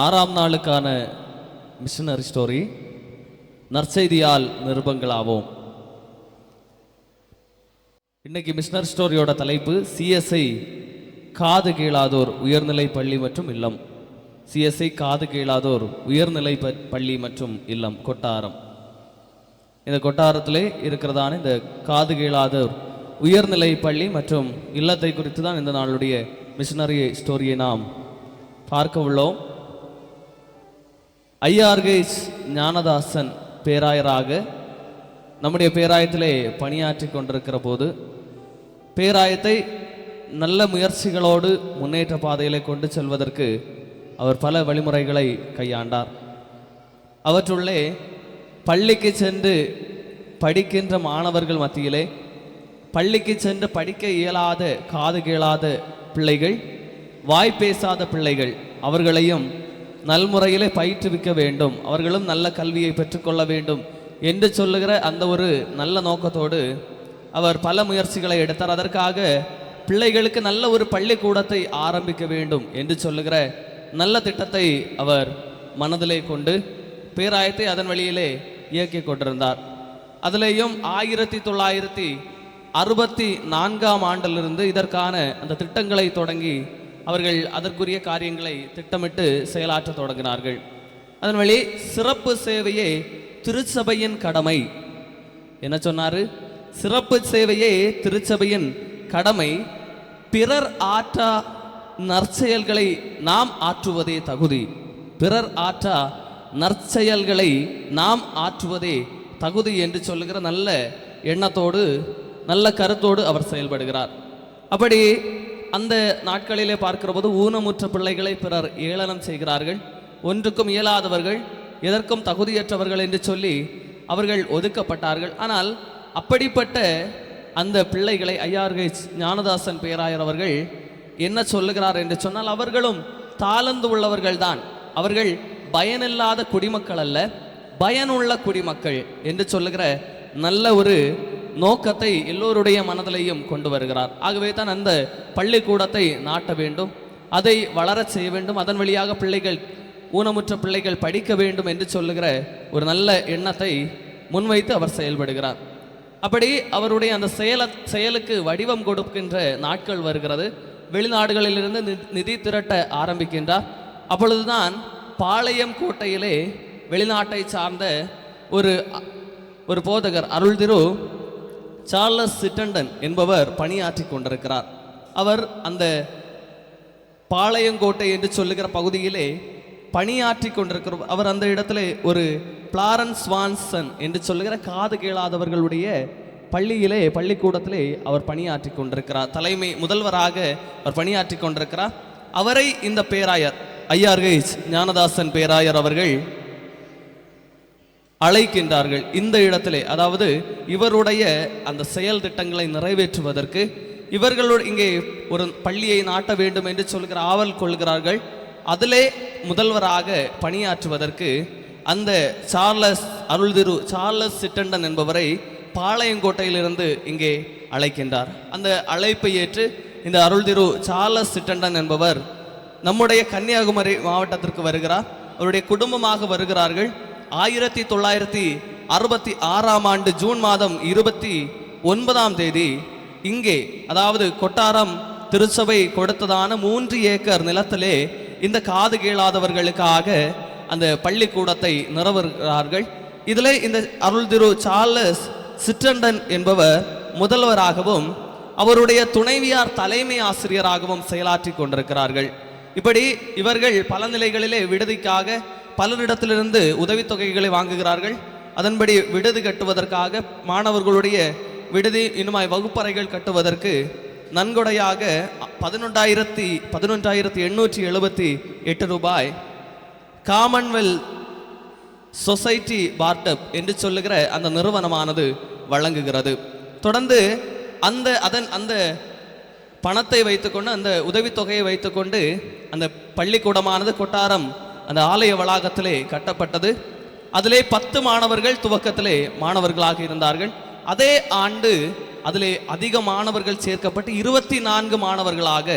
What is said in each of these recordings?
ஆறாம் நாளுக்கான missionary story, நற்செய்தியால் நிருபங்களாவோம். இன்னைக்கு மிஷனரி ஸ்டோரியோட தலைப்பு சிஎஸ்ஐ காது கேளாதோர் உயர்நிலை பள்ளி மற்றும் இல்லம். சிஎஸ்ஐ காது கேளாதோர் உயர்நிலை பள்ளி மற்றும் இல்லம் கொட்டாரம். இந்த கொட்டாரத்திலே இருக்கிறதான இந்த காது கேளாதோர் உயர்நிலை பள்ளி மற்றும் இல்லத்தை குறித்து தான் இந்த நாளுடைய மிஷனரி ஸ்டோரியை நாம் பார்க்க உள்ளோம். ஐஆர்கேஸ் ஞானதாசன் பேராயராக நம்முடைய பேராயத்திலே பணியாற்றி கொண்டிருக்கிற போது பேராயத்தை நல்ல முயற்சிகளோடு முன்னேற்ற பாதையிலே கொண்டு செல்வதற்கு அவர் பல வழிமுறைகளை கையாண்டார். அவற்றுள்ளே பள்ளிக்கு சென்று படிக்கின்ற மாணவர்கள் மத்தியிலே பள்ளிக்கு சென்று படிக்க இயலாத காது கேளாத பிள்ளைகள், வாய் பேசாத பிள்ளைகள், அவர்களையும் நல்முறையிலே பயிற்றுவிக்க வேண்டும், அவர்களும் நல்ல கல்வியை பெற்றுக்கொள்ள வேண்டும் என்று சொல்லுகிற அந்த ஒரு நல்ல நோக்கத்தோடு அவர் பல முயற்சிகளை எடுத்தார். அதற்காக பிள்ளைகளுக்கு நல்ல ஒரு பள்ளிக்கூடத்தை ஆரம்பிக்க வேண்டும் என்று சொல்லுகிற நல்ல திட்டத்தை அவர் மனதிலே கொண்டு பேராயத்தை அதன் வழியிலே இயக்கி கொண்டிருந்தார். அதிலேயும் 1964ஆம் ஆண்டிலிருந்து இதற்கான அந்த திட்டங்களை தொடங்கி அவர்கள் அதற்குரிய காரியங்களை திட்டமிட்டு செயலாற்ற தொடங்கினார்கள். அதன் வழி சிறப்பு சேவையே திருச்சபையின் கடமை. என்ன சொன்னாரு? சிறப்பு சேவையே திருச்சபையின் கடமை, பிறர் ஆற்றா நற்செயல்களை நாம் ஆற்றுவதே தகுதி. பிறர் ஆற்றா நற்செயல்களை நாம் ஆற்றுவதே தகுதி என்று சொல்லுகிற நல்ல எண்ணத்தோடு நல்ல கருத்தோடு அவர் செயல்படுகிறார். அப்படி அந்த நாட்களிலே பார்க்கிற போது ஊனமுற்ற பிள்ளைகளை பிறர் ஏளனம் செய்கிறார்கள். ஒன்றுக்கும் இயலாதவர்கள், எதற்கும் தகுதியற்றவர்கள் என்று சொல்லி அவர்கள் ஒதுக்கப்பட்டார்கள். ஆனால் அப்படிப்பட்ட அந்த பிள்ளைகளை ஐஆர்கேஸ் ஞானதாசன் பேராயர் அவர்கள் என்ன சொல்லுகிறார் என்று சொன்னால், அவர்களும் தாளந்து உள்ளவர்கள் தான். அவர்கள் பயனில்லாத குடிமக்கள் அல்ல, பயனுள்ள குடிமக்கள் என்று சொல்லுகிற நல்ல ஒரு நோக்கத்தை எல்லோருடைய மனதிலையும் கொண்டு வருகிறார். ஆகவே தான் அந்த பள்ளிக்கூடத்தை நாட்ட வேண்டும், அதை வளரச் செய்ய வேண்டும், அதன் வழியாக பிள்ளைகள், ஊனமுற்ற பிள்ளைகள் படிக்க வேண்டும் என்று சொல்லுகிற ஒரு நல்ல எண்ணத்தை முன்வைத்து அவர் செயல்படுகிறார். அப்படி அவருடைய அந்த செயலுக்கு வடிவம் கொடுக்கின்ற நாட்கள் வருகிறது. வெளிநாடுகளிலிருந்து நிதி திரட்ட ஆரம்பிக்கின்றார். அப்பொழுதுதான் பாளையம் கோட்டையிலே வெளிநாட்டை சார்ந்த ஒரு போதகர் அருள் திரு சார்லஸ் சிட்டண்டன் என்பவர் பணியாற்றி கொண்டிருக்கிறார். அவர் அந்த பாளையங்கோட்டை என்று சொல்லுகிற பகுதியிலே பணியாற்றி கொண்டிருக்கிறார். அவர் அந்த இடத்துல ஒரு பிளாரன்ஸ் வான்சன் என்று சொல்லுகிற காது கேளாதவர்களுடைய பள்ளிக்கூடத்திலே அவர் பணியாற்றி கொண்டிருக்கிறார். தலைமை முதல்வராக அவர் பணியாற்றி கொண்டிருக்கிறார். அவரை இந்த பேராயர் ஐஆர்கேஸ் ஞானதாசன் பேராயர் அவர்கள் அழைக்கின்றார்கள். இந்த இடத்திலே, அதாவது இவருடைய அந்த செயல் திட்டங்களை நிறைவேற்றுவதற்கு இவர்களோடு இங்கே ஒரு பள்ளியை நாட்ட வேண்டும் என்று சொல்கிற ஆவல் கொள்கிறார்கள். அதிலே முதல்வராக பணியாற்றுவதற்கு அந்த அருள் திரு சார்லஸ் சிட்டண்டன் என்பவரை பாளையங்கோட்டையிலிருந்து இங்கே அழைக்கின்றார். அந்த அழைப்பை ஏற்று இந்த அருள் திரு சார்லஸ் சிட்டண்டன் என்பவர் நம்முடைய கன்னியாகுமரி மாவட்டத்திற்கு வருகிறார். அவருடைய குடும்பமாக வருகிறார்கள். 1966ஆம் ஆண்டு ஜூன் மாதம் 29ஆம் தேதி இங்கே, அதாவது கொட்டாரம் திருச்சபை கொடுத்ததான 3 ஏக்கர் நிலத்திலே இந்த காது கேளாதவர்களுக்காக அந்த பள்ளிக்கூடத்தை நிறுவுகிறார்கள். இதில் இந்த அருள் திரு சார்லஸ் சிட்டண்டன் என்பவர் முதல்வராகவும் அவருடைய துணைவியார் தலைமை ஆசிரியராகவும் செயலாற்றி கொண்டிருக்கிறார்கள். இப்படி இவர்கள் பல நிலைகளிலே விடுதிக்காக பலரிடத்திலிருந்து உதவித்தொகைகளை வாங்குகிறார்கள். அதன்படி விடுதி கட்டுவதற்காக, மாணவர்களுடைய விடுதி இன்னுமாய் வகுப்பறைகள் கட்டுவதற்கு நன்கொடையாக 11,878 ரூபாய் காமன்வெல்த் சொசைட்டி பார்டப் என்று சொல்லுகிற அந்த நிறுவனமானது வழங்குகிறது. தொடர்ந்து அந்த பணத்தை வைத்துக்கொண்டு, அந்த உதவித்தொகையை வைத்துக்கொண்டு அந்த பள்ளிக்கூடமானது கொட்டாரம் அந்த ஆலய வளாகத்திலே கட்டப்பட்டது. அதிலே 10 மாணவர்கள் துவக்கத்திலே மாணவர்களாக இருந்தார்கள். அதே ஆண்டு அதிலே அதிக மாணவர்கள் சேர்க்கப்பட்டு 24 மாணவர்களாக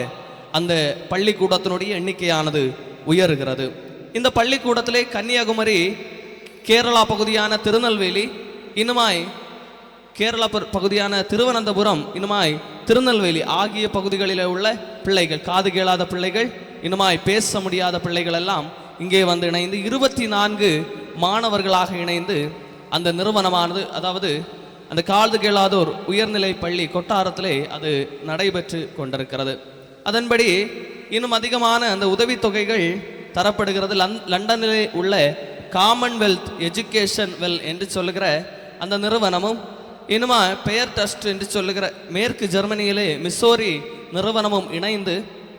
அந்த பள்ளிக்கூடத்தினுடைய எண்ணிக்கையானது உயர்கிறது. இந்த பள்ளிக்கூடத்திலே கன்னியாகுமரி, கேரளா பகுதியான திருநெல்வேலி, இன்னுமாய் கேரளா பகுதியான திருவனந்தபுரம், இன்னுமாய் திருநெல்வேலி ஆகிய பகுதிகளில் உள்ள பிள்ளைகள், காது கேளாத பிள்ளைகள், இன்னுமாய் பேச முடியாத பிள்ளைகள் எல்லாம் இங்கே வந்து இணைந்து 24 மாணவர்களாக இணைந்து அந்த நிறுவனமானது, அதாவது அந்த காது கேளாதோர் உயர்நிலை பள்ளி கொட்டாரத்திலே அது நடைபெற்று கொண்டிருக்கிறது. அதன்படி இன்னும் அதிகமான அந்த உதவித்தொகைகள் தரப்படுகிறது. லண்டனிலே உள்ள காமன்வெல்த் எஜுகேஷன் வெல் என்று சொல்லுகிற அந்த நிறுவனமும், இன்னுமா பெயர் டஸ்ட் என்று சொல்லுகிற மேற்கு ஜெர்மனியிலே மிசோரி நிறுவனமும் இணைந்து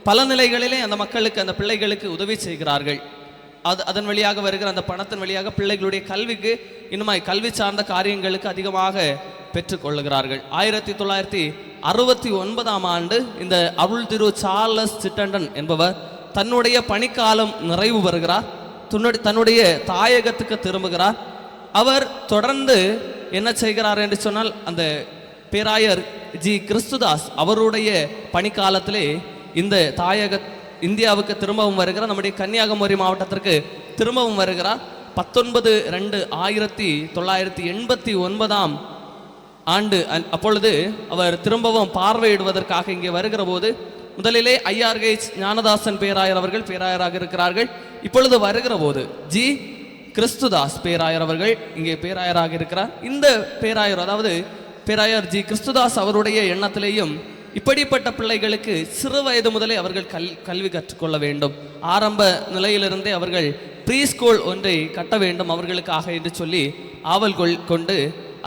பல நிலைகளிலே அந்த மக்களுக்கு, அந்த பிள்ளைகளுக்கு உதவி செய்கிறார்கள். அதன் வழியாக வருகிற அந்த பணத்தின் வழியாக பிள்ளைகளுடைய கல்விக்கு, இன்னுமாய் கல்வி சார்ந்த காரியங்களுக்கு அதிகமாக பெற்றுக்கொள்ளுகிறார்கள். 1969ஆம் ஆண்டு இந்த அருள் திரு சார்லஸ் சிட்டண்டன் என்பவர் தன்னுடைய பணிக்காலம் நிறைவு வருகிறார். தன்னுடைய தாயகத்துக்கு திரும்புகிறார். அவர் தொடர்ந்து என்ன செய்கிறார் என்று சொன்னால், அந்த பேராயர் ஜி கிறிஸ்துதாஸ் அவருடைய பணிக்காலத்திலே இந்த தாயக இந்தியாவுக்கு திரும்பவும் வருகிறார். நம்முடைய கன்னியாகுமரி மாவட்டத்திற்கு திரும்பவும் வருகிறார். 19/2/1989ஆம் ஆண்டு அப்பொழுது அவர் திரும்பவும் பார்வையிடுவதற்காக இங்கே வருகிற போது, முதலிலே IRH ஞானதாசன் பேராயர் அவர்கள் பேராயராக இருக்கிறார்கள். இப்பொழுது வருகிற போது ஜி கிறிஸ்துதாஸ் பேராயர் அவர்கள் இங்கே பேராயராக இருக்கிறார். இந்த பேராயர், அதாவது பேராயர் ஜி கிறிஸ்துதாஸ் அவருடைய எண்ணத்திலேயும் இப்படிப்பட்ட பிள்ளைகளுக்கு சிறு வயது முதலே அவர்கள் கல்வி கற்றுக்கொள்ள வேண்டும், ஆரம்ப நிலையிலிருந்தே அவர்கள் ப்ரீ ஸ்கூல் ஒன்றை கட்ட வேண்டும் அவர்களுக்காக என்று சொல்லி ஆவல் கொண்டு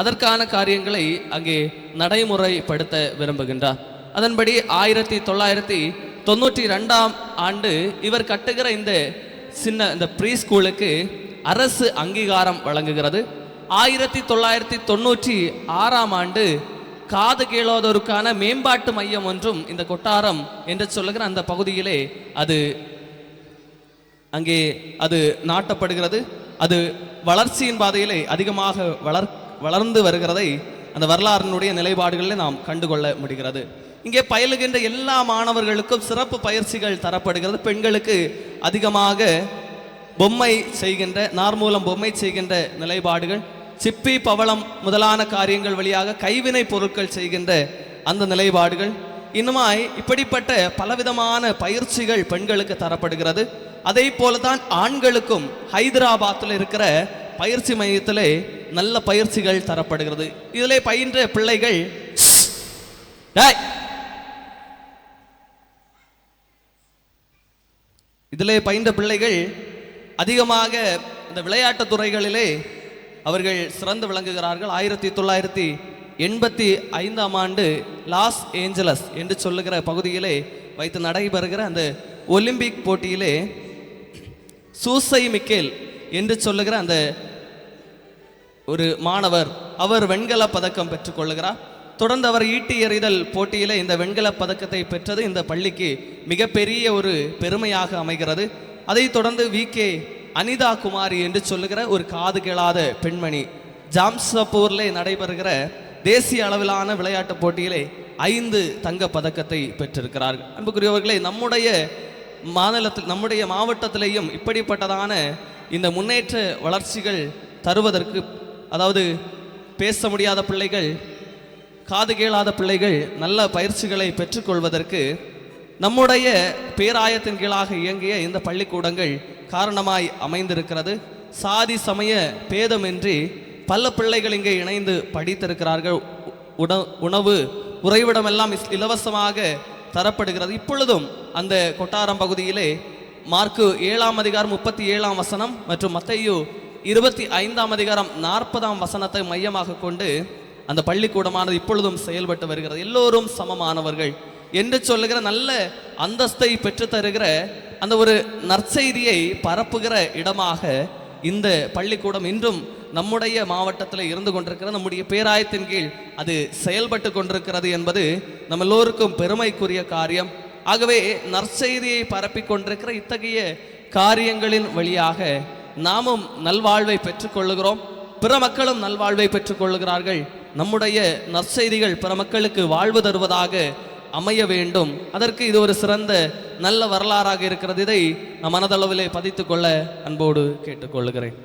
அதற்கான காரியங்களை அங்கே நடைமுறைப்படுத்த விரும்புகின்றார். அதன்படி 1992ஆம் ஆண்டு இவர் கட்டுகிற இந்த இந்த ப்ரீ ஸ்கூலுக்கு அரசு அங்கீகாரம் வழங்குகிறது. 1996ஆம் ஆண்டு காது கேளாதோருக்கான மேம்பாட்டு மையம் ஒன்றும் இந்த கொட்டாரம் என்று சொல்லுகிற அந்த பகுதியிலே அங்கே அது நாட்டப்படுகிறது. அது வளர்ச்சியின் பாதையிலே அதிகமாக வளர்ந்து வருகிறதை அந்த வரலாறினுடைய நிலைப்பாடுகளில் நாம் கண்டுகொள்ள முடிகிறது. இங்கே பயிலுகின்ற எல்லா மாணவர்களுக்கும் சிறப்பு பயிற்சிகள் தரப்படுகிறது. பெண்களுக்கு அதிகமாக பொம்மை செய்கின்ற, நார்மூலம் பொம்மை செய்கின்ற நிலைப்பாடுகள், சிப்பி பவளம் முதலான காரியங்கள் வழியாக கைவினை பொருட்கள் செய்கின்ற அந்த நிலைப்பாடுகள், இன்னுமாய் இப்படிப்பட்ட பலவிதமான பயிற்சிகள் பெண்களுக்கு தரப்படுகிறது. அதே போலதான் ஆண்களுக்கும் ஹைதராபாத்தில் இருக்கிற பயிற்சி மையத்திலே நல்ல பயிற்சிகள் தரப்படுகிறது. இதிலே பயின்ற பிள்ளைகள் அதிகமாக இந்த விளையாட்டு துறைகளிலே அவர்கள் சிறந்து விளங்குகிறார்கள். 1985ஆம் ஆண்டு லாஸ் ஏஞ்சலஸ் என்று சொல்லுகிற பகுதியிலே வைத்து நடைபெறுகிற அந்த ஒலிம்பிக் போட்டியிலே சூசை மிக்கேல் என்று சொல்லுகிற அந்த ஒரு மாணவர், அவர் வெண்கல பதக்கம் பெற்றுக்கொள்ளுகிறார். தொடர்ந்து அவர் ஈட்டி எறிதல் போட்டியிலே இந்த வெண்கல பதக்கத்தை பெற்றது இந்த பள்ளிக்கு மிகப்பெரிய ஒரு பெருமையாக அமைகிறது. அதை தொடர்ந்து VK அனிதா குமாரி என்று சொல்லுகிற ஒரு காது கேளாத பெண்மணி ஜாம்ஷப்பூர்லே நடைபெறுகிற தேசிய அளவிலான விளையாட்டு போட்டியிலே 5 தங்க பதக்கத்தை பெற்றிருக்கிறார்கள். அன்புக்குரியவர்களே, நம்முடைய மாநிலத்தில், நம்முடைய மாவட்டத்திலேயும் இப்படிப்பட்டதான இந்த முன்னேற்ற வளர்ச்சிகள் தருவதற்கு, அதாவது பேச முடியாத பிள்ளைகள், காது கேளாத பிள்ளைகள் நல்ல பயிற்சிகளை பெற்றுக்கொள்வதற்கு நம்முடைய பேராயத்தின் கீழாக இயங்கிய இந்த பள்ளிக்கூடங்கள் காரணமாய் அமைந்திருக்கிறது. சாதி சமய பேதமின்றி பல பிள்ளைகள் இங்கே இணைந்து படித்திருக்கிறார்கள். உணவு உறைவிடமெல்லாம் இலவசமாக தரப்படுகிறது. இப்பொழுதும் அந்த கொட்டாரம் பகுதியிலே மார்க்கு 7ஆம் அதிகாரம் 37ஆம் வசனம் மற்றும் மத்தேயு 25ஆம் அதிகாரம் 40ஆம் வசனத்தை மையமாக கொண்டு அந்த பள்ளிக்கூடமானது இப்பொழுதும் செயல்பட்டு வருகிறது. எல்லோரும் சமமானவர்கள் என்று சொல்லுகிற நல்ல அந்தஸ்தை பெற்று தருகிற அந்த ஒரு நற்செய்தியை பரப்புகிற இடமாக இந்த பள்ளிக்கூடம் இன்றும் நம்முடைய மாவட்டத்தில் இருந்து கொண்டிருக்கிறது. நம்முடைய பேராயத்தின் கீழ் அது செயல்பட்டு கொண்டிருக்கிறது என்பது நம்ம எல்லோருக்கும் பெருமைக்குரிய காரியம். ஆகவே நற்செய்தியை பரப்பி கொண்டிருக்கிற இத்தகைய காரியங்களின் வழியாக நாமும் நல்வாழ்வை பெற்றுக்கொள்ளுகிறோம், பிற மக்களும் நல்வாழ்வை பெற்றுக்கொள்ளுகிறார்கள். நம்முடைய நற்செய்திகள் பிற மக்களுக்கு வாழ்வு தருவதாக அமைய வேண்டும். அதற்கு இது ஒரு சிறந்த நல்ல வரலாறாக இருக்கிறது. இதை நம் மனதளவிலே பதித்துக்கொள்ள அன்போடு கேட்டுக்கொள்கிறேன்.